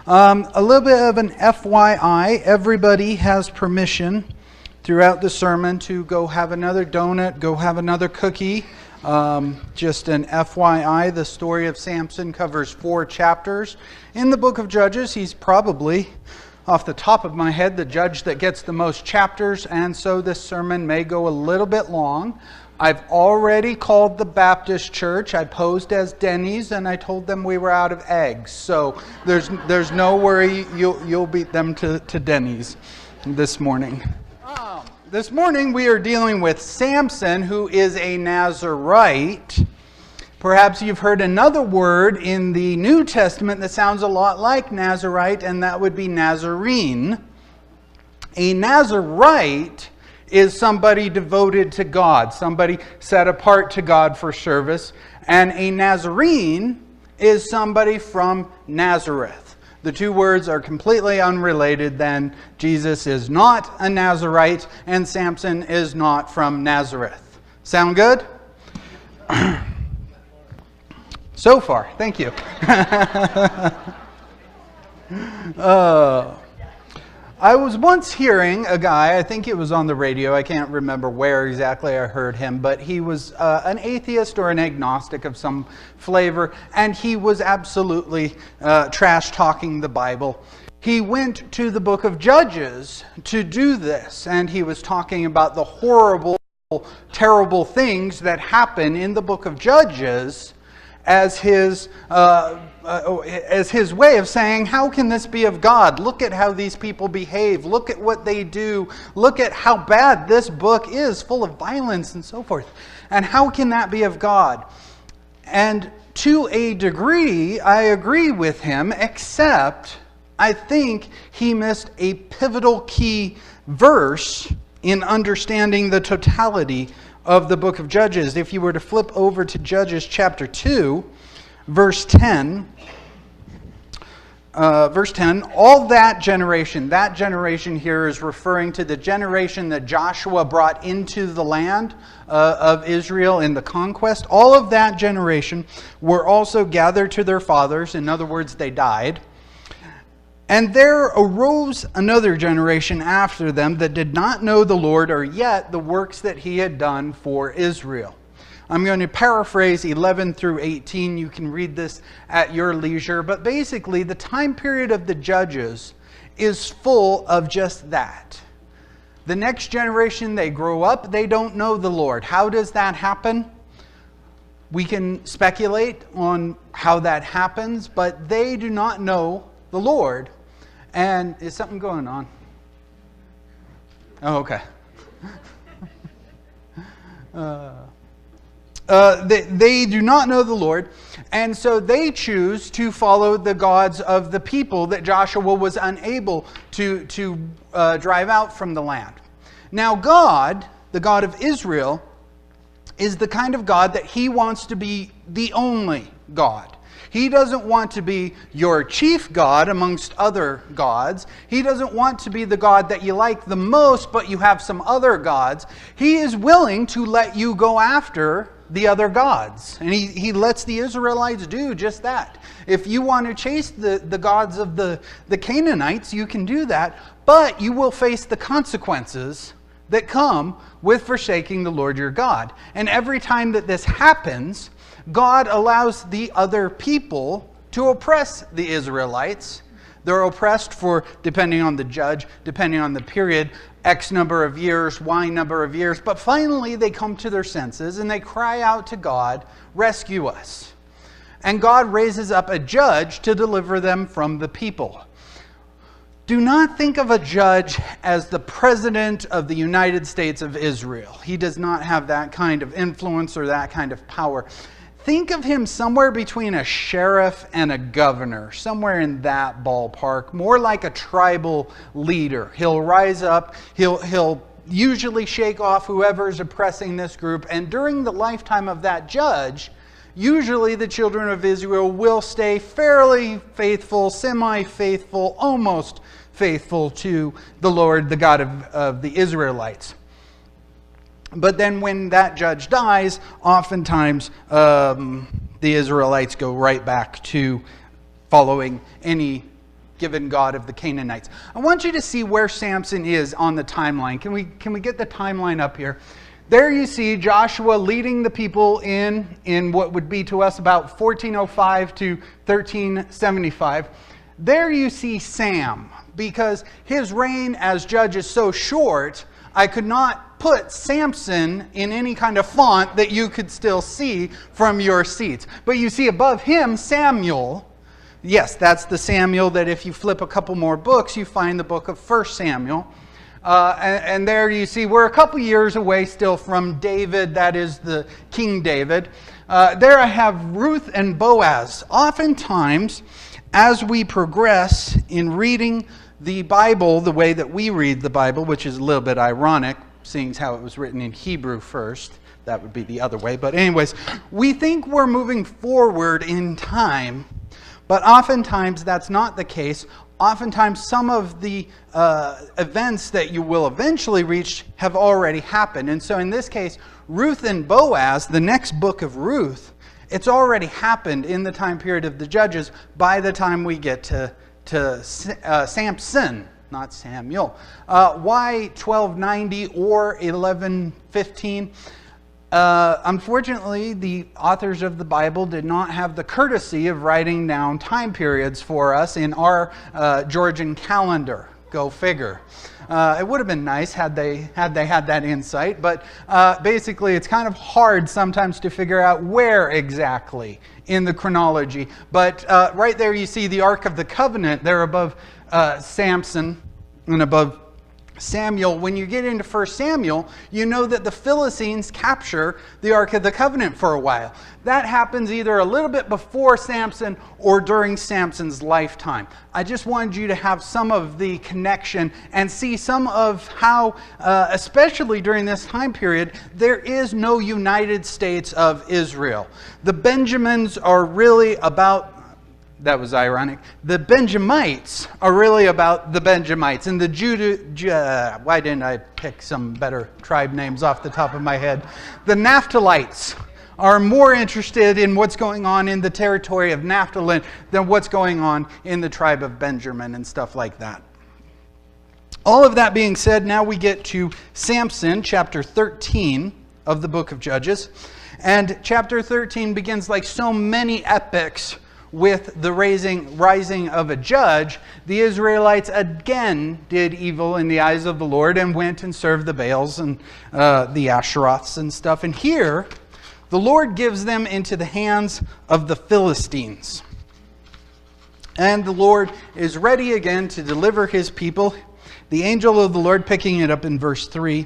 A little bit of an FYI, everybody has permission throughout the sermon to go have another donut, go have another cookie. Just an FYI, the story of Samson covers 4 chapters. In the book of Judges, he's probably, off the top of my head, the judge that gets the most chapters, and so this sermon may go a little bit long. I've already called the Baptist church. I posed as Denny's, and I told them we were out of eggs. So there's no worry, you'll beat them to Denny's this morning. This morning we are dealing with Samson, who is a Nazirite. Perhaps you've heard another word in the New Testament that sounds a lot like Nazirite, and that would be Nazarene. A Nazirite is somebody devoted to God, somebody set apart to God for service. And a Nazarene is somebody from Nazareth. The 2 words are completely unrelated then. Jesus is not a Nazirite, and Samson is not from Nazareth. Sound good? So far, thank you. I was once hearing a guy, I think it was on the radio, I can't remember where exactly I heard him, but he was an atheist or an agnostic of some flavor, and he was absolutely trash-talking the Bible. He went to the book of Judges to do this, and he was talking about the horrible, terrible things that happen in the book of Judges as his way of saying, how can this be of God? Look at how these people behave. Look at what they do. Look at how bad this book is, full of violence and so forth. And how can that be of God? And to a degree, I agree with him, except I think he missed a pivotal key verse in understanding the totality of the book of Judges. If you were to flip over to Judges chapter 2, verse 10, all that generation here is referring to the generation that Joshua brought into the land of Israel in the conquest. All of that generation were also gathered to their fathers. In other words, they died. And there arose another generation after them that did not know the Lord or yet the works that he had done for Israel. I'm going to paraphrase 11 through 18. You can read this at your leisure. But basically, the time period of the Judges is full of just that. The next generation, they grow up, they don't know the Lord. How does that happen? We can speculate on how that happens, but they do not know the Lord. And is something going on? Oh, okay. They do not know the Lord, and so they choose to follow the gods of the people that Joshua was unable to drive out from the land. Now God, the God of Israel, is the kind of God that he wants to be the only God. He doesn't want to be your chief God amongst other gods. He doesn't want to be the God that you like the most, but you have some other gods. He is willing to let you go after the other gods. And he lets the Israelites do just that. If you want to chase the gods of the Canaanites, you can do that, but you will face the consequences that come with forsaking the Lord your God. And every time that this happens, God allows the other people to oppress the Israelites. They're oppressed for, depending on the judge, depending on the period, X number of years, Y number of years. But finally they come to their senses and they cry out to God, rescue us. And God raises up a judge to deliver them from the people. Do not think of a judge as the president of the United States of Israel. He does not have that kind of influence or that kind of power. Think of him somewhere between a sheriff and a governor, somewhere in that ballpark, more like a tribal leader. He'll rise up, he'll usually shake off whoever's oppressing this group, and during the lifetime of that judge, usually the children of Israel will stay fairly faithful, semi-faithful, almost faithful to the Lord, the God of the Israelites. But then when that judge dies, oftentimes the Israelites go right back to following any given god of the Canaanites. I want you to see where Samson is on the timeline. Can we get the timeline up here? There you see Joshua leading the people in what would be to us about 1405 to 1375. There you see Sam, because his reign as judge is so short, I could not put Samson in any kind of font that you could still see from your seats. But you see above him Samuel. Yes, that's the Samuel that if you flip a couple more books, you find the book of 1 Samuel. And there you see we're a couple years away still from David, that is the King David. There I have Ruth and Boaz. Oftentimes, as we progress in reading the Bible the way that we read the Bible, which is a little bit ironic, seeing how it was written in Hebrew first, that would be the other way. But anyways, we think we're moving forward in time, but oftentimes that's not the case. Oftentimes, some of the events that you will eventually reach have already happened. And so in this case, Ruth and Boaz, the next book of Ruth, it's already happened in the time period of the Judges by the time we get to Samson, not Samuel. Why 1290 or 1115? Unfortunately, the authors of the Bible did not have the courtesy of writing down time periods for us in our Georgian calendar. Go figure. It would have been nice had they had that insight, but basically it's kind of hard sometimes to figure out where exactly in the chronology. But right there you see the Ark of the Covenant there above Samson and above Samuel. When you get into 1 Samuel, you know that the Philistines capture the Ark of the Covenant for a while. That happens either a little bit before Samson or during Samson's lifetime. I just wanted you to have some of the connection and see some of how, especially during this time period, there is no United States of Israel. The Benjamins are really about, that was ironic, the Benjamites are really about the Benjamites. And the why didn't I pick some better tribe names off the top of my head? The Naphtalites are more interested in what's going on in the territory of Naphtali than what's going on in the tribe of Benjamin and stuff like that. All of that being said, now we get to Samson, chapter 13 of the book of Judges. And chapter 13 begins like so many epics with the rising of a judge. The Israelites again did evil in the eyes of the Lord and went and served the Baals and the Asheroths and stuff. And here, the Lord gives them into the hands of the Philistines. And the Lord is ready again to deliver his people. The angel of the Lord, picking it up in verse 3.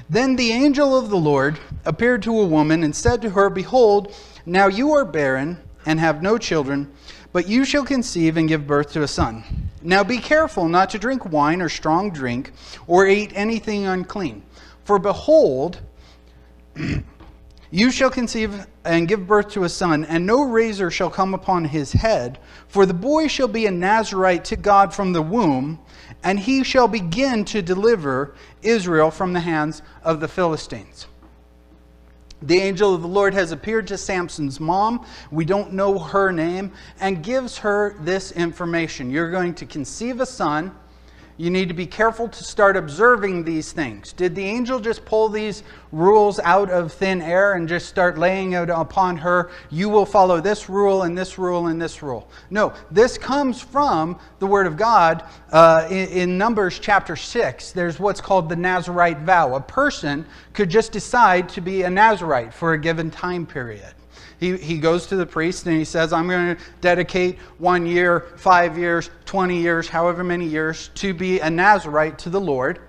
Then the angel of the Lord appeared to a woman and said to her, Behold, now you are barren and have no children, but you shall conceive and give birth to a son. Now be careful not to drink wine or strong drink, or eat anything unclean. For behold, you shall conceive and give birth to a son, and no razor shall come upon his head, for the boy shall be a Nazarite to God from the womb, and he shall begin to deliver Israel from the hands of the Philistines. The angel of the Lord has appeared to Samson's mom. We don't know her name, and gives her this information. You're going to conceive a son. You need to be careful to start observing these things. Did the angel just pull these rules out of thin air and just start laying it upon her? You will follow this rule and this rule and this rule. No, this comes from the Word of God. In Numbers chapter 6, there's what's called the Nazarite vow. A person could just decide to be a Nazarite for a given time period. He goes to the priest and he says, I'm going to dedicate 1 year, 5 years, 20 years, however many years, to be a Nazarite to the Lord.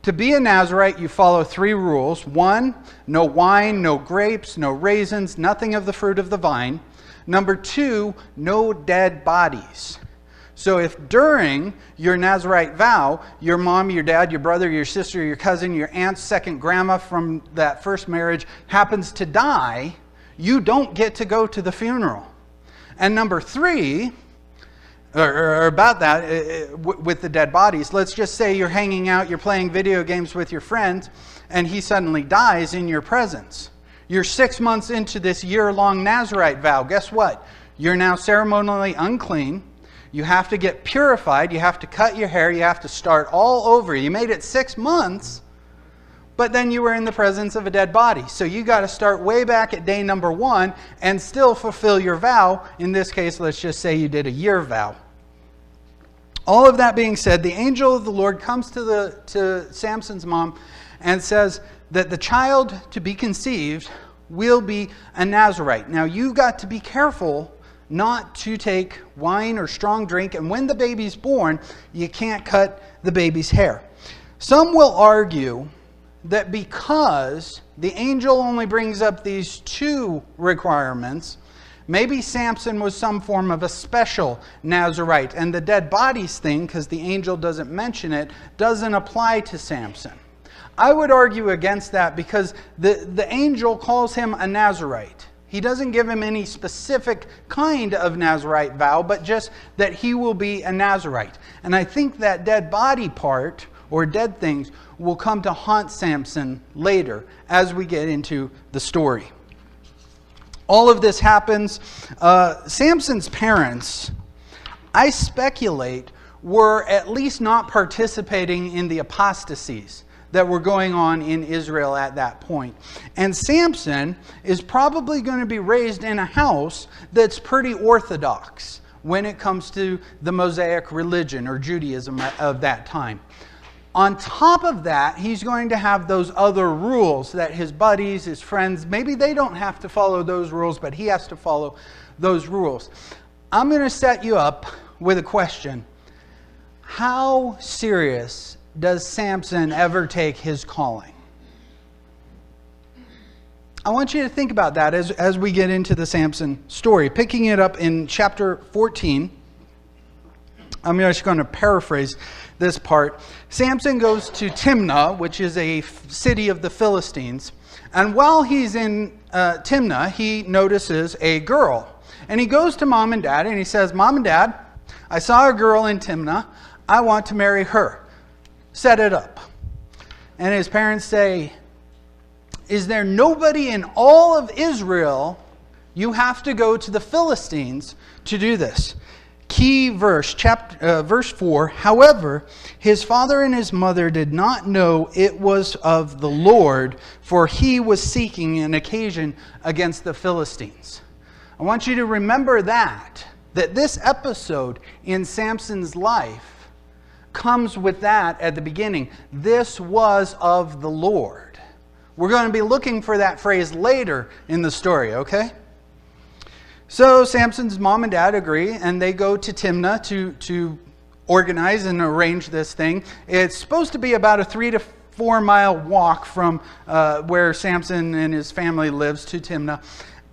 To be a Nazarite, you follow 3 rules. 1, no wine, no grapes, no raisins, nothing of the fruit of the vine. Number 2, no dead bodies. So if during your Nazarite vow, your mom, your dad, your brother, your sister, your cousin, your aunt, second grandma from that first marriage happens to die, you don't get to go to the funeral. And number 3, or about that, with the dead bodies, let's just say you're hanging out, you're playing video games with your friends, and he suddenly dies in your presence. You're 6 months into this year-long Nazarite vow. Guess what? You're now ceremonially unclean. You have to get purified. You have to cut your hair. You have to start all over. You made it 6 months, but then you were in the presence of a dead body. So you got to start way back at day number 1 and still fulfill your vow. In this case, let's just say you did a year vow. All of that being said, the angel of the Lord comes to Samson's mom and says that the child to be conceived will be a Nazirite. Now, you've got to be careful not to take wine or strong drink, and when the baby's born, you can't cut the baby's hair. Some will argue that because the angel only brings up these 2 requirements, maybe Samson was some form of a special Nazirite, and the dead bodies thing, because the angel doesn't mention it, doesn't apply to Samson. I would argue against that because the angel calls him a Nazirite. He doesn't give him any specific kind of Nazirite vow, but just that he will be a Nazirite. And I think that dead body part, or dead things, will come to haunt Samson later as we get into the story. All of this happens. Samson's parents, I speculate, were at least not participating in the apostasies that were going on in Israel at that point. And Samson is probably going to be raised in a house that's pretty orthodox when it comes to the Mosaic religion or Judaism of that time. On top of that, he's going to have those other rules that his buddies, his friends, maybe they don't have to follow those rules, but he has to follow those rules. I'm going to set you up with a question. How serious does Samson ever take his calling? I want you to think about that as we get into the Samson story. Picking it up in chapter 14, I'm just going to paraphrase this part. Samson goes to Timnah, which is a city of the Philistines. And while he's in Timnah, he notices a girl. And he goes to mom and dad and he says, "Mom and Dad, I saw a girl in Timnah. I want to marry her. Set it up." And his parents say, "Is there nobody in all of Israel? You have to go to the Philistines to do this." Key verse, verse 4, "However, his father and his mother did not know it was of the Lord, for he was seeking an occasion against the Philistines." I want you to remember that this episode in Samson's life comes with that at the beginning. This was of the Lord. We're going to be looking for that phrase later in the story, okay? So Samson's mom and dad agree, and they go to Timnah to organize and arrange this thing. It's supposed to be about a 3 to 4 mile walk from where Samson and his family lives to Timnah.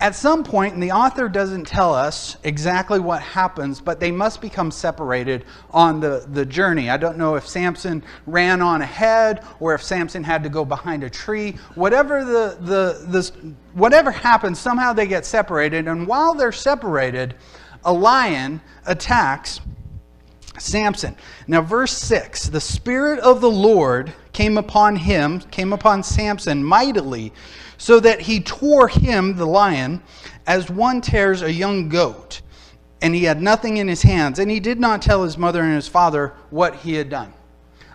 At some point, and the author doesn't tell us exactly what happens, but they must become separated on the journey. I don't know if Samson ran on ahead or if Samson had to go behind a tree. Whatever whatever happens, somehow they get separated. And while they're separated, a lion attacks Samson. Now, verse 6, "The Spirit of the Lord came upon Samson mightily, so that he tore him," the lion, "as one tears a young goat. And he had nothing in his hands. And he did not tell his mother and his father what he had done."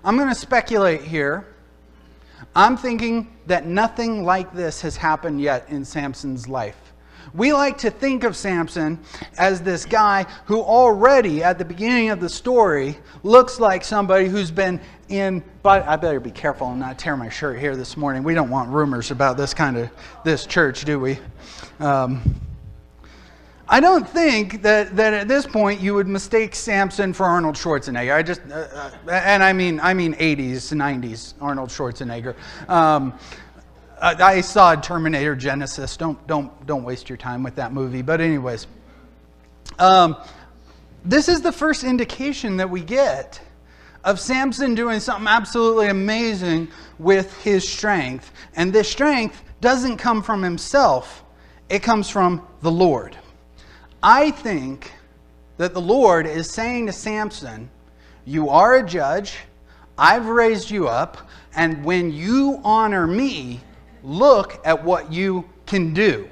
I'm going to speculate here. I'm thinking that nothing like this has happened yet in Samson's life. We like to think of Samson as this guy who already at the beginning of the story looks like somebody who's been in, but I better be careful and not tear my shirt here this morning. We don't want rumors about this church, do we? I don't think that at this point you would mistake Samson for Arnold Schwarzenegger. And I mean 80s, 90s Arnold Schwarzenegger. I saw Terminator Genesis. Don't waste your time with that movie. But anyways, this is the first indication that we get of Samson doing something absolutely amazing with his strength. And this strength doesn't come from himself. It comes from the Lord. I think that the Lord is saying to Samson, "You are a judge. I've raised you up. And when you honor me, look at what you can do.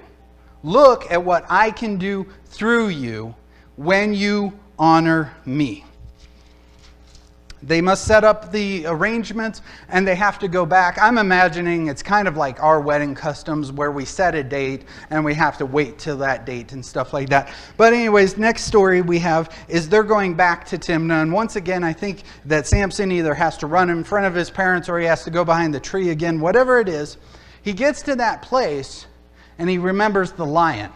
Look at what I can do through you when you honor me. They must set up the arrangements, and they have to go back. I'm imagining it's kind of like our wedding customs where we set a date and we have to wait till that date and stuff like that. But anyways, next story we have is they're going back to Timnah. And once again, I think that Samson either has to run in front of his parents or he has to go behind the tree again. Whatever it is, he gets to that place and he remembers the lion.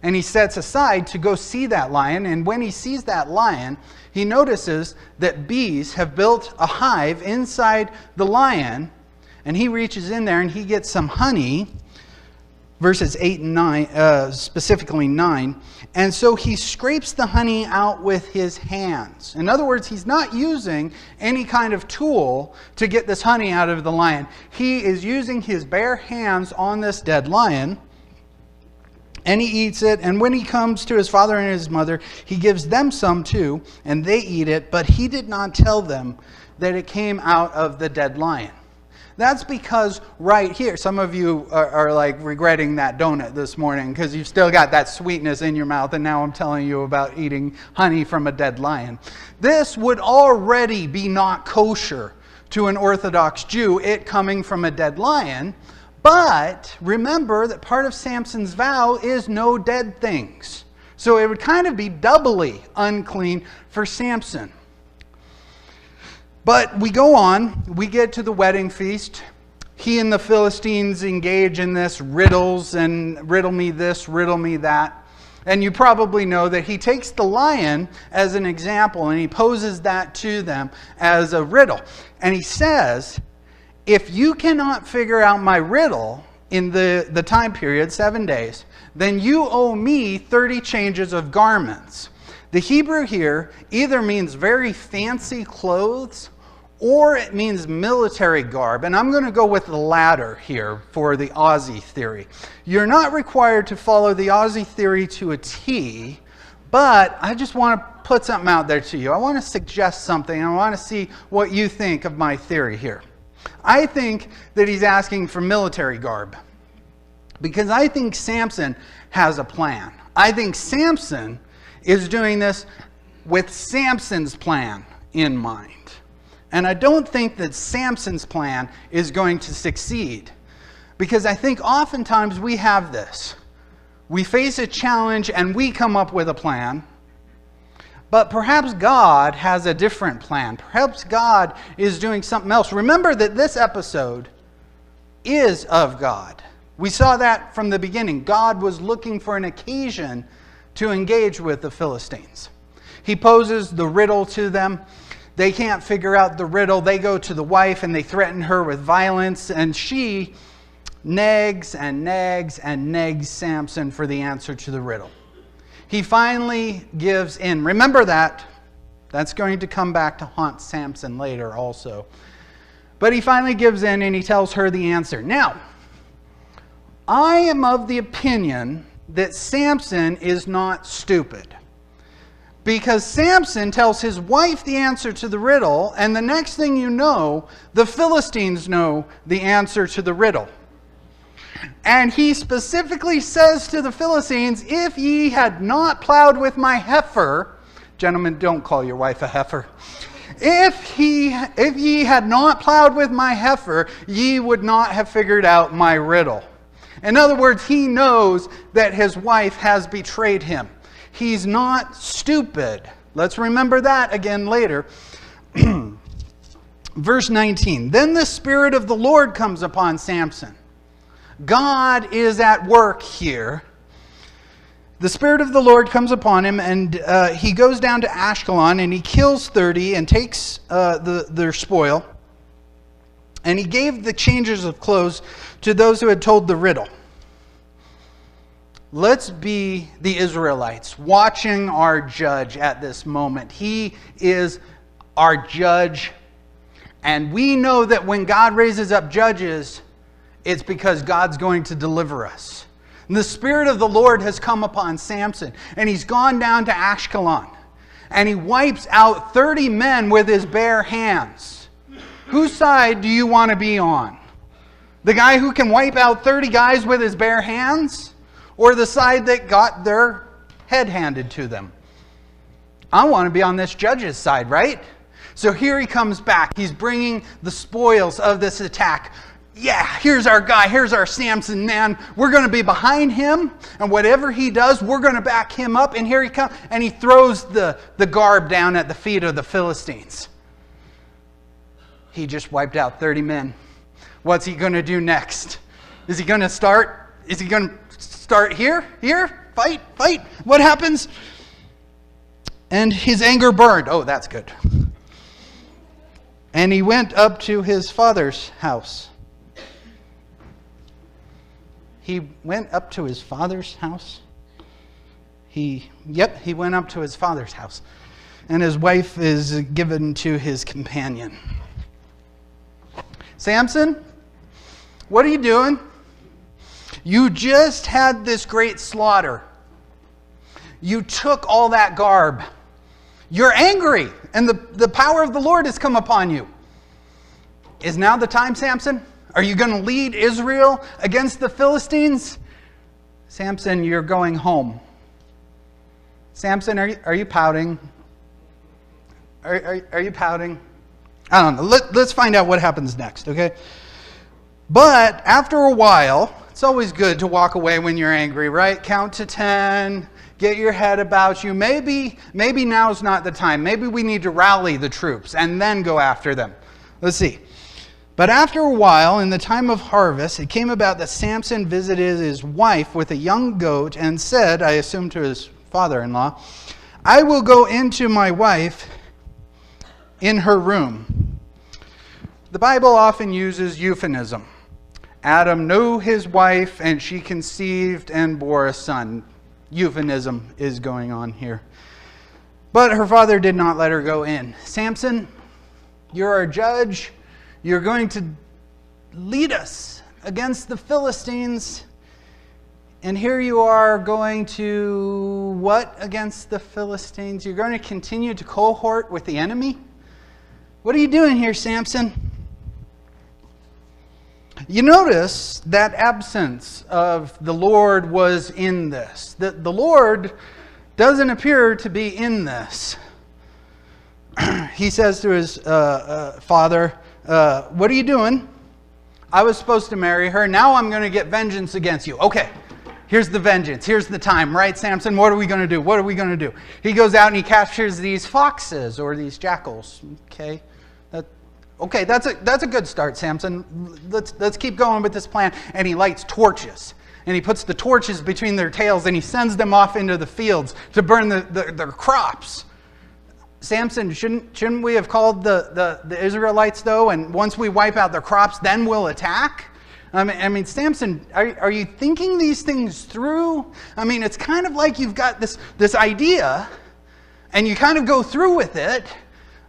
And he sets aside to go see that lion. And when he sees that lion, he notices that bees have built a hive inside the lion. And he reaches in there and he gets some honey. Verses 8 and 9, specifically 9. And so he scrapes the honey out with his hands. In other words, he's not using any kind of tool to get this honey out of the lion. He is using his bare hands on this dead lion. And he eats it, and when he comes to his father and his mother, he gives them some too, and they eat it, but he did not tell them that it came out of the dead lion. That's because right here, some of you are like regretting that donut this morning because you've still got that sweetness in your mouth, and now I'm telling you about eating honey from a dead lion. This would already be not kosher to an Orthodox Jew, it coming from a dead lion. But remember that part of Samson's vow is no dead things. So it would kind of be doubly unclean for Samson. But we go on. We get to the wedding feast. He and the Philistines engage in this riddles and riddle me this, riddle me that. And you probably know that he takes the lion as an example and he poses that to them as a riddle. And he says, if you cannot figure out my riddle in the time period, 7 days, then you owe me 30 changes of garments. The Hebrew here either means very fancy clothes or it means military garb. And I'm going to go with the latter here for the Aussie theory. You're not required to follow the Aussie theory to a T, but I just want to put something out there to you. I want to suggest something. I want to see what you think of my theory here. I think that he's asking for military garb because I think Samson has a plan. I think Samson is doing this with Samson's plan in mind. And I don't think that Samson's plan is going to succeed because I think oftentimes we have this. We face a challenge and we come up with a plan. But perhaps God has a different plan. Perhaps God is doing something else. Remember that this episode is of God. We saw that from the beginning. God was looking for an occasion to engage with the Philistines. He poses the riddle to them. They can't figure out the riddle. They go to the wife and they threaten her with violence. And she nags and nags and nags Samson for the answer to the riddle. He finally gives in. Remember that. That's going to come back to haunt Samson later also. But he finally gives in and he tells her the answer. Now, I am of the opinion that Samson is not stupid. Because Samson tells his wife the answer to the riddle, and the next thing you know, the Philistines know the answer to the riddle. And he specifically says to the Philistines, if ye had not plowed with my heifer, gentlemen, don't call your wife a heifer. If ye had not plowed with my heifer, ye would not have figured out my riddle. In other words, he knows that his wife has betrayed him. He's not stupid. Let's remember that again later. Verse 19, then the Spirit of the Lord comes upon Samson. God is at work here. The Spirit of the Lord comes upon him, and he goes down to Ashkelon, and he kills 30 and takes their spoil. And he gave the changers of clothes to those who had told the riddle. Let's be the Israelites watching our judge at this moment. He is our judge, and we know that when God raises up judges, it's because God's going to deliver us. And the Spirit of the Lord has come upon Samson, and he's gone down to Ashkelon, and he wipes out 30 men with his bare hands. Whose side do you want to be on? The guy who can wipe out 30 guys with his bare hands? Or the side that got their head handed to them? I want to be on this judge's side, right? So here he comes back. He's bringing the spoils of this attack. Yeah, here's our guy. Here's our Samson, man. We're going to be behind him. And whatever he does, we're going to back him up. And here he comes. And he throws the garb down at the feet of the Philistines. He just wiped out 30 men. What's he going to do next? Is he going to start? Is he going to start here? Here? Fight? Fight? What happens? And his anger burned. Oh, that's good. And he went up to his father's house. He went up to his father's house? He went up to his father's house. And his wife is given to his companion. Samson, what are you doing? You just had this great slaughter. You took all that garb. You're angry, and the power of the Lord has come upon you. Is now the time, Samson? Are you going to lead Israel against the Philistines? Samson, you're going home. Samson, are you pouting? Are you pouting? I don't know. Let's find out what happens next, okay? But after a while, it's always good to walk away when you're angry, right? Count to 10. Get your head about you. Maybe now's not the time. Maybe we need to rally the troops and then go after them. Let's see. But after a while, in the time of harvest, it came about that Samson visited his wife with a young goat and said, I assume to his father-in-law, I will go into my wife in her room. The Bible often uses euphemism. Adam knew his wife, and she conceived and bore a son. Euphemism is going on here. But her father did not let her go in. Samson, you're our judge. You're going to lead us against the Philistines. And here you are going to what against the Philistines? You're going to continue to cohort with the enemy? What are you doing here, Samson? You notice that absence of the Lord was in this. That the Lord doesn't appear to be in this. He says to his father, what are you doing? I was supposed to marry her. Now I'm going to get vengeance against you. Okay, here's the vengeance. Here's the time, right, Samson? What are we going to do? What are we going to do? He goes out and he captures these foxes or these jackals. Okay, that's a good start, Samson. Let's keep going with this plan. And he lights torches. And he puts the torches between their tails and he sends them off into the fields to burn their crops. Samson, shouldn't we have called the Israelites, though? And once we wipe out their crops, then we'll attack? I mean, Samson, are you thinking these things through? I mean, it's kind of like you've got this idea and you kind of go through with it.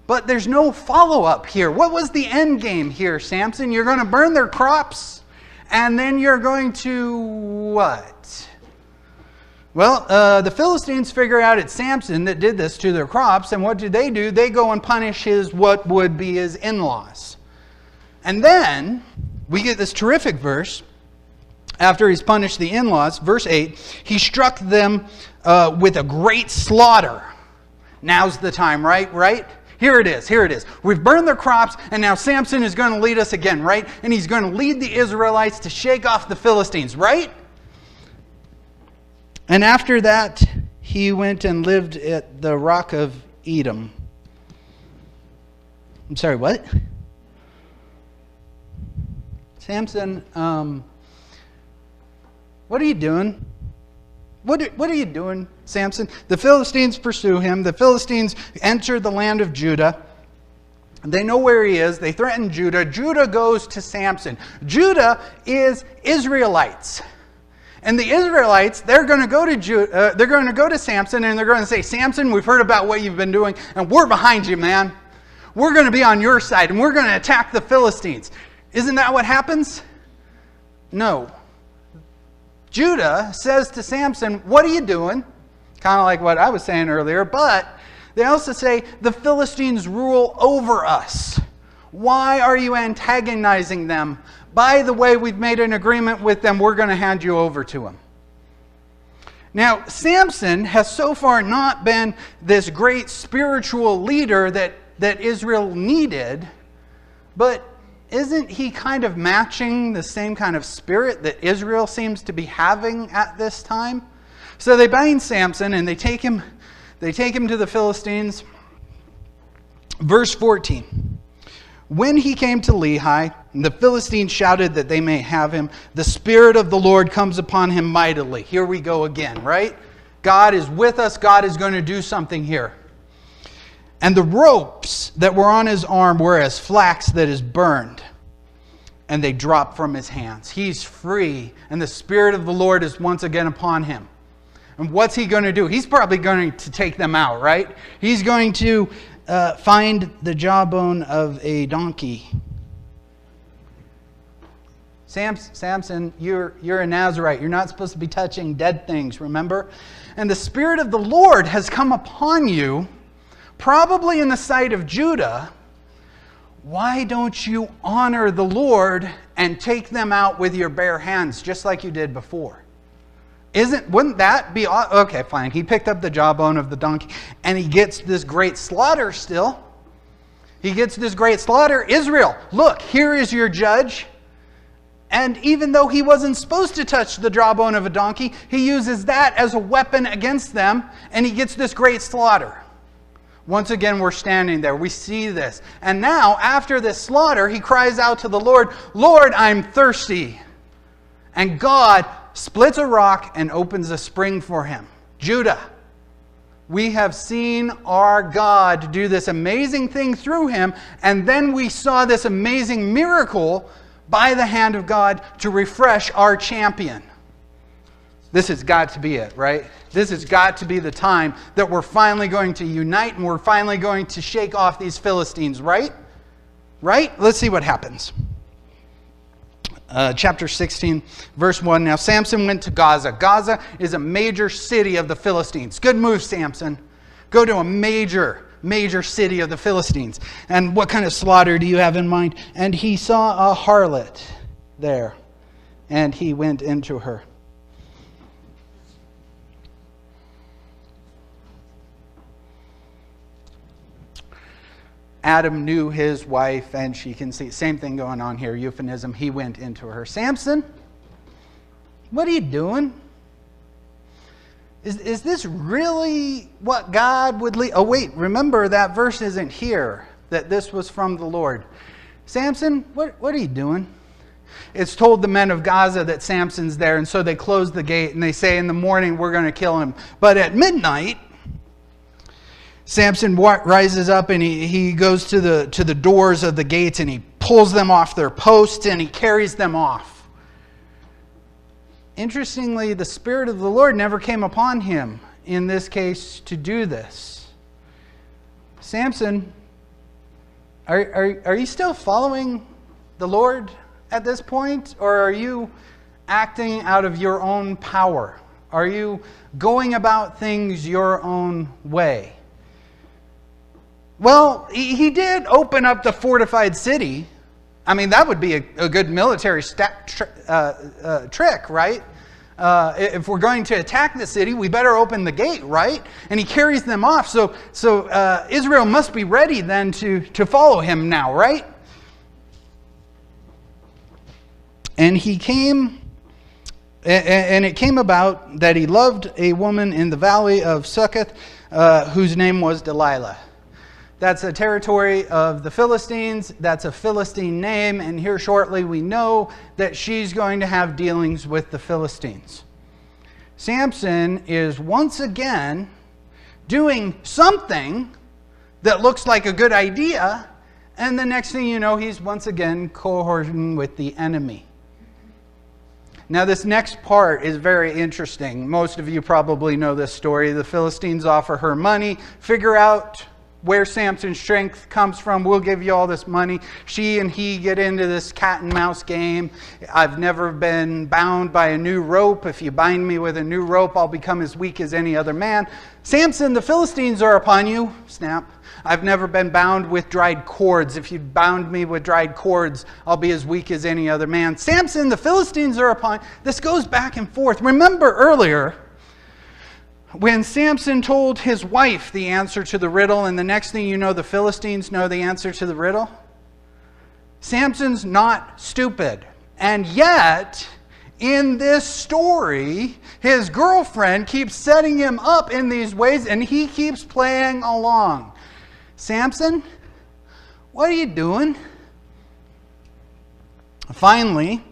But there's no follow-up here. What was the end game here, Samson? You're going to burn their crops, and then you're going to what? Well, the Philistines figure out it's Samson that did this to their crops, and what do? They go and punish what would be his in-laws. And then we get this terrific verse. After he's punished the in-laws, verse 8, he struck them with a great slaughter. Now's the time, right? Here it is. We've burned their crops, and now Samson is going to lead us again, right? And he's going to lead the Israelites to shake off the Philistines, right? And after that, he went and lived at the rock of Edom. I'm sorry, what? Samson, what are you doing? What are you doing, Samson? The Philistines pursue him. The Philistines enter the land of Judah. They know where he is. They threaten Judah. Judah goes to Samson. Judah is Israelites. And the Israelites, they're going to go to Samson, and they're going to say, Samson, we've heard about what you've been doing, and we're behind you, man. We're going to be on your side, and we're going to attack the Philistines. Isn't that what happens? No. Judah says to Samson, what are you doing? Kind of like what I was saying earlier, but they also say, the Philistines rule over us. Why are you antagonizing them? By the way, we've made an agreement with them. We're going to hand you over to them. Now, Samson has so far not been this great spiritual leader that Israel needed, but isn't he kind of matching the same kind of spirit that Israel seems to be having at this time? So they bind Samson and they take him to the Philistines. Verse 14. When he came to Lehi, the Philistines shouted that they may have him. The Spirit of the Lord comes upon him mightily. Here we go again, right? God is with us. God is going to do something here. And the ropes that were on his arm were as flax that is burned. And they dropped from his hands. He's free. And the Spirit of the Lord is once again upon him. And what's he going to do? He's probably going to take them out, right? He's going to find the jawbone of a donkey. Samson, you're a Nazirite. You're not supposed to be touching dead things, remember? And the Spirit of the Lord has come upon you, probably in the sight of Judah. Why don't you honor the Lord and take them out with your bare hands, just like you did before? Wouldn't that be... Okay, fine. He picked up the jawbone of the donkey, and he gets this great slaughter still. He gets this great slaughter. Israel, look, here is your judge. And even though he wasn't supposed to touch the jawbone of a donkey, he uses that as a weapon against them, and he gets this great slaughter. Once again, we're standing there. We see this. And now, after this slaughter, he cries out to the Lord, Lord, I'm thirsty. And God splits a rock and opens a spring for him. Judah, we have seen our God do this amazing thing through him, and then we saw this amazing miracle by the hand of God to refresh our champion. This has got to be it, right? This has got to be the time that we're finally going to unite and we're finally going to shake off these Philistines, right? Right? Let's see what happens. Chapter 16, verse 1. Now Samson went to Gaza. Gaza is a major city of the Philistines. Good move, Samson. Go to a major city of the Philistines. And what kind of slaughter do you have in mind? And he saw a harlot there, and he went into her. Adam knew his wife, and she can see. Same thing going on here, euphemism. He went into her. Samson, what are you doing? Is this really what God would lead? Oh, wait, remember that verse isn't here, that this was from the Lord. Samson, what are you doing? It's told the men of Gaza that Samson's there, and so they close the gate, and they say, in the morning, we're going to kill him. But at midnight, Samson rises up and he goes to the doors of the gates and he pulls them off their posts and he carries them off. Interestingly, the Spirit of the Lord never came upon him in this case to do this. Samson, are you still following the Lord at this point? Or are you acting out of your own power? Are you going about things your own way? Well, he did open up the fortified city. I mean, that would be a good military trick, right? If we're going to attack the city, we better open the gate, right? And he carries them off. So Israel must be ready then to follow him now, right? And he came, and it came about that he loved a woman in the valley of Succoth, whose name was Delilah. That's a territory of the Philistines. That's a Philistine name. And here shortly we know that she's going to have dealings with the Philistines. Samson is once again doing something that looks like a good idea. And the next thing you know, he's once again cohorting with the enemy. Now this next part is very interesting. Most of you probably know this story. The Philistines offer her money. Figure out where Samson's strength comes from. We'll give you all this money. She and he get into this cat and mouse game. I've never been bound by a new rope. If you bind me with a new rope, I'll become as weak as any other man. Samson, the Philistines are upon you. Snap. I've never been bound with dried cords. If you bound me with dried cords, I'll be as weak as any other man. Samson, the Philistines are upon you. This goes back and forth. Remember earlier, When Samson told his wife the answer to the riddle, and the next thing you know, the Philistines know the answer to the riddle, Samson's not stupid. And yet, in this story, his girlfriend keeps setting him up in these ways, and he keeps playing along. Samson, what are you doing? Finally,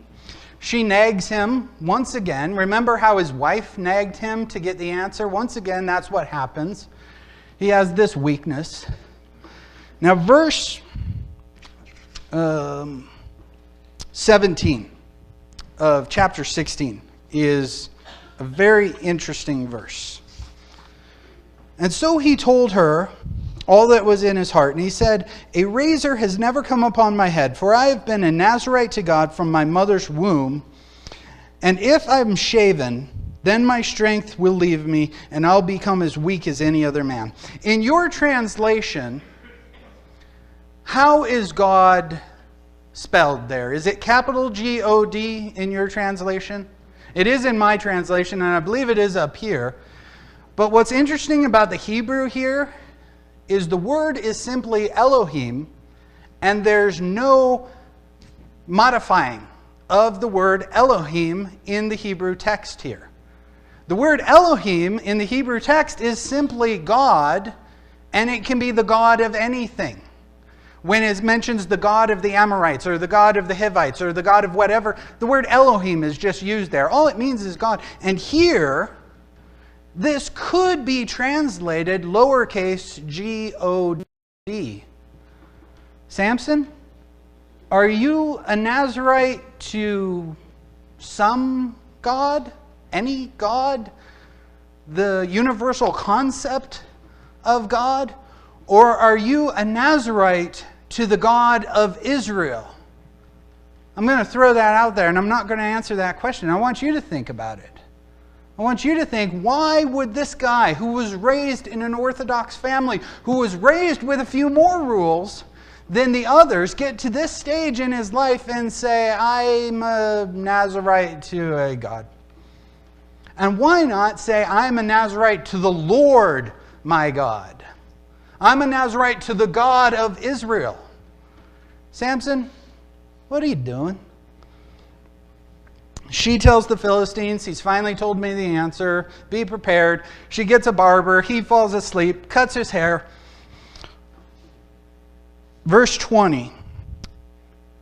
she nags him once again. Remember how his wife nagged him to get the answer? Once again, that's what happens. He has this weakness. Now, verse 17 of chapter 16 is a very interesting verse. And so he told her all that was in his heart. And he said, "A razor has never come upon my head, for I have been a Nazirite to God from my mother's womb. And if I'm shaven, then my strength will leave me, and I'll become as weak as any other man." In your translation, how is God spelled there? Is it capital G-O-D in your translation? It is in my translation, and I believe it is up here. But what's interesting about the Hebrew here is the word is simply Elohim, and there's no modifying of the word Elohim in the Hebrew text here. The word Elohim in the Hebrew text is simply God, and it can be the God of anything. When it mentions the God of the Amorites, or the God of the Hivites, or the God of whatever, the word Elohim is just used there. All it means is God. And here, this could be translated lowercase G-O-D. Samson, are you a Nazirite to some God? Any God? The universal concept of God? Or are you a Nazirite to the God of Israel? I'm going to throw that out there, and I'm not going to answer that question. I want you to think about it. I want you to think, why would this guy who was raised in an Orthodox family, who was raised with a few more rules than the others, get to this stage in his life and say, I'm a Nazirite to a God? And why not say, I'm a Nazirite to the Lord my God? I'm a Nazirite to the God of Israel. Samson, what are you doing? She tells the Philistines, he's finally told me the answer, be prepared. She gets a barber, he falls asleep, cuts his hair. Verse 20,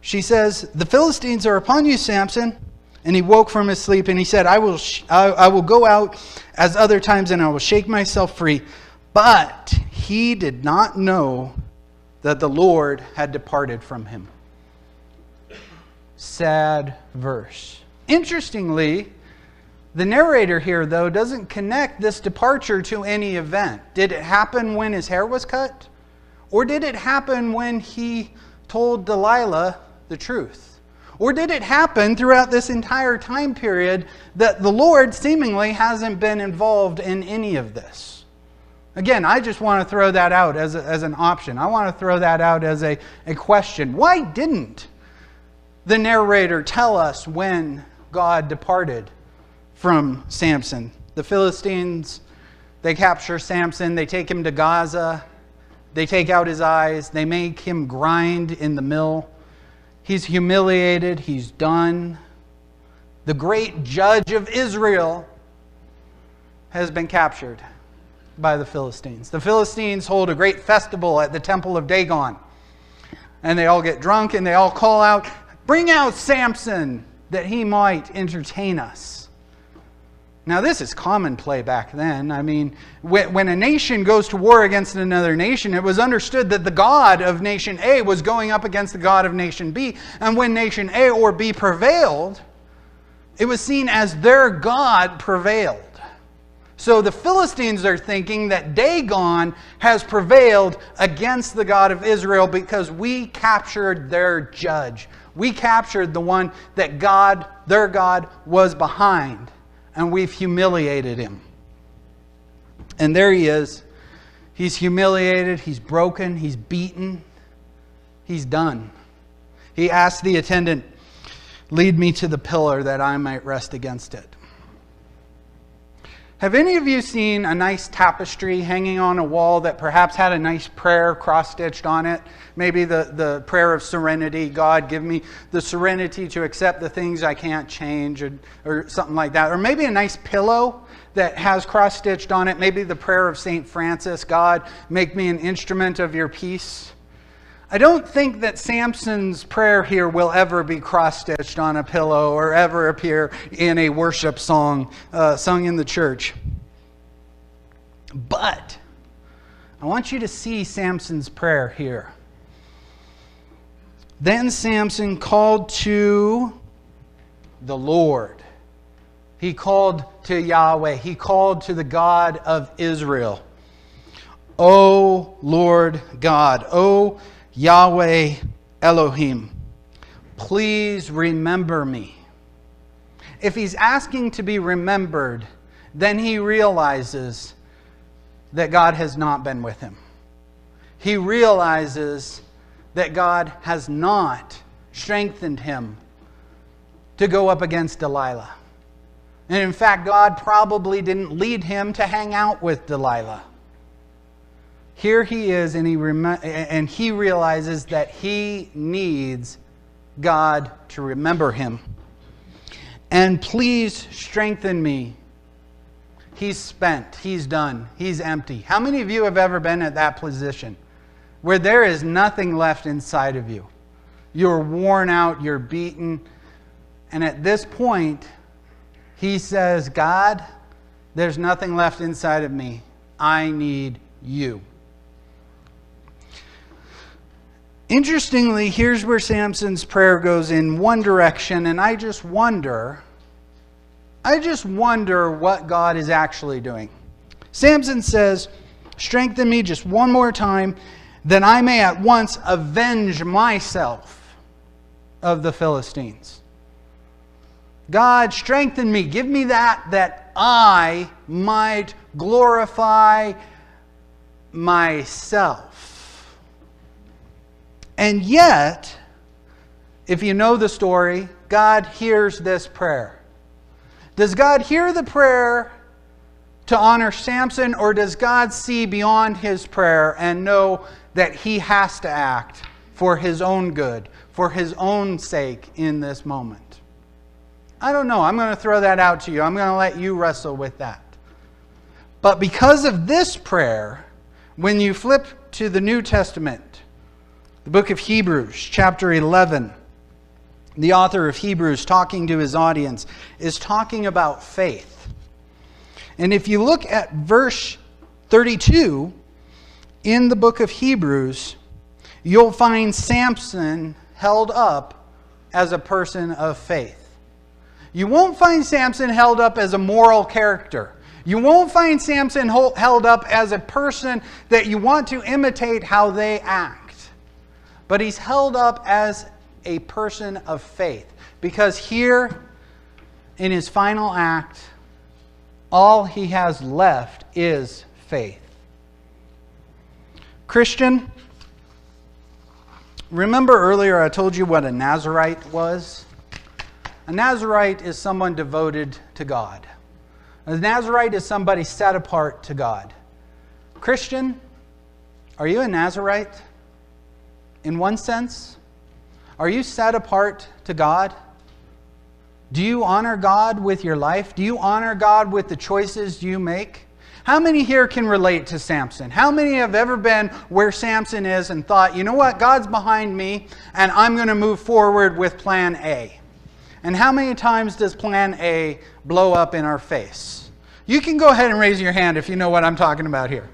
she says, "The Philistines are upon you, Samson." And he woke from his sleep and he said, I will go out as other times and I will shake myself free. But he did not know that the Lord had departed from him. Sad verse. Interestingly, the narrator here, though, doesn't connect this departure to any event. Did it happen when his hair was cut? Or did it happen when he told Delilah the truth? Or did it happen throughout this entire time period that the Lord seemingly hasn't been involved in any of this? Again, I just want to throw that out as an option. I want to throw that out as a question. Why didn't the narrator tell us when God departed from Samson? The Philistines, they capture Samson, they take him to Gaza, they take out his eyes, they make him grind in the mill. He's humiliated, he's done. The great judge of Israel has been captured by the Philistines. The Philistines hold a great festival at the temple of Dagon. And they all get drunk and they all call out, "Bring out Samson that he might entertain us." Now this is common play back then. I mean, when a nation goes to war against another nation, it was understood that the God of nation A was going up against the God of nation B. And when nation A or B prevailed, it was seen as their God prevailed. So the Philistines are thinking that Dagon has prevailed against the God of Israel because we captured their judge. We captured the one that God, their God, was behind. And we've humiliated him. And there he is. He's humiliated. He's broken. He's beaten. He's done. He asked the attendant, "Lead me to the pillar that I might rest against it." Have any of you seen a nice tapestry hanging on a wall that perhaps had a nice prayer cross-stitched on it? Maybe the prayer of serenity, God, give me the serenity to accept the things I can't change, or something like that. Or maybe a nice pillow that has cross-stitched on it. Maybe the prayer of St. Francis, God, make me an instrument of your peace. I don't think that Samson's prayer here will ever be cross-stitched on a pillow or ever appear in a worship song sung in the church. But I want you to see Samson's prayer here. Then Samson called to the Lord. He called to Yahweh. He called to the God of Israel. O Lord God, O Yahweh Elohim, please remember me. If he's asking to be remembered, then he realizes that God has not been with him. He realizes that God has not strengthened him to go up against Delilah. And in fact, God probably didn't lead him to hang out with Delilah. Here he is, and he realizes that he needs God to remember him. And please strengthen me. He's spent. He's done. He's empty. How many of you have ever been at that position where there is nothing left inside of you? You're worn out. You're beaten. And at this point, he says, God, there's nothing left inside of me. I need you. Interestingly, here's where Samson's prayer goes in one direction, and I just wonder what God is actually doing. Samson says, strengthen me just one more time, that I may at once avenge myself of the Philistines. God, strengthen me. Give me that I might glorify myself. And yet, if you know the story, God hears this prayer. Does God hear the prayer to honor Samson, or does God see beyond his prayer and know that he has to act for his own good, for his own sake in this moment? I don't know. I'm going to throw that out to you. I'm going to let you wrestle with that. But because of this prayer, when you flip to the New Testament, the book of Hebrews, chapter 11, the author of Hebrews, talking to his audience, is talking about faith. And if you look at verse 32 in the book of Hebrews, you'll find Samson held up as a person of faith. You won't find Samson held up as a moral character. You won't find Samson held up as a person that you want to imitate how they act. But he's held up as a person of faith. Because here, in his final act, all he has left is faith. Christian, remember earlier I told you what a Nazirite was? A Nazirite is someone devoted to God. A Nazirite is somebody set apart to God. Christian, are you a Nazirite? In one sense, are you set apart to God? Do you honor God with your life? Do you honor God with the choices you make? How many here can relate to Samson? How many have ever been where Samson is and thought, you know what, God's behind me and I'm going to move forward with plan A? And how many times does plan A blow up in our face? You can go ahead and raise your hand if you know what I'm talking about here.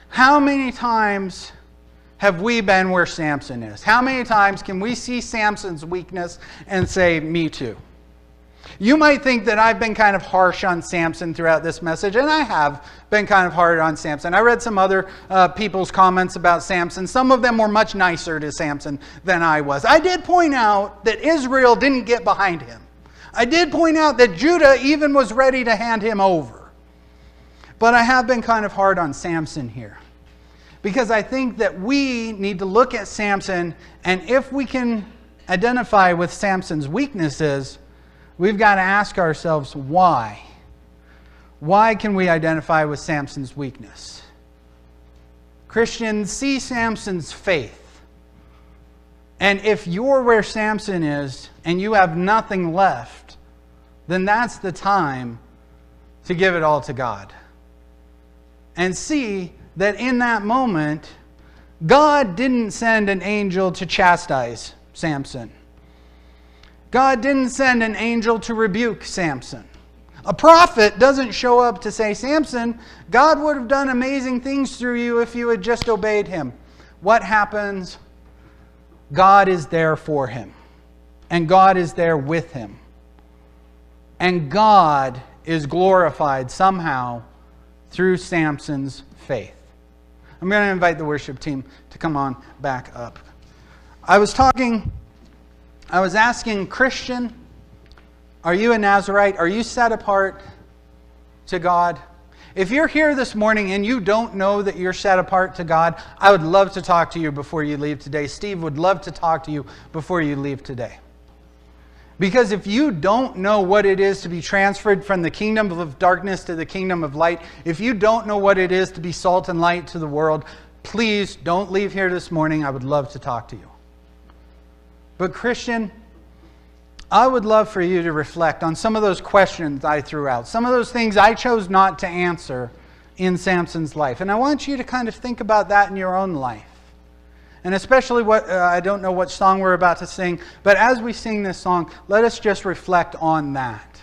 How many times have we been where Samson is? How many times can we see Samson's weakness and say, me too? You might think that I've been kind of harsh on Samson throughout this message, and I have been kind of hard on Samson. I read some other people's comments about Samson. Some of them were much nicer to Samson than I was. I did point out that Israel didn't get behind him. I did point out that Judah even was ready to hand him over. But I have been kind of hard on Samson here. Because I think that we need to look at Samson, and if we can identify with Samson's weaknesses, we've got to ask ourselves why. Why can we identify with Samson's weakness? Christians, see Samson's faith. And if you're where Samson is and you have nothing left, then that's the time to give it all to God. And see that in that moment, God didn't send an angel to chastise Samson. God didn't send an angel to rebuke Samson. A prophet doesn't show up to say, Samson, God would have done amazing things through you if you had just obeyed him. What happens? God is there for him. And God is there with him. And God is glorified somehow through Samson's faith. I'm going to invite the worship team to come on back up. I was asking, Christian, are you a Nazirite? Are you set apart to God? If you're here this morning and you don't know that you're set apart to God, I would love to talk to you before you leave today. Steve would love to talk to you before you leave today. Because if you don't know what it is to be transferred from the kingdom of darkness to the kingdom of light, if you don't know what it is to be salt and light to the world, please don't leave here this morning. I would love to talk to you. But Christian, I would love for you to reflect on some of those questions I threw out, some of those things I chose not to answer in Samson's life. And I want you to kind of think about that in your own life. And especially I don't know what song we're about to sing, but as we sing this song, let us just reflect on that.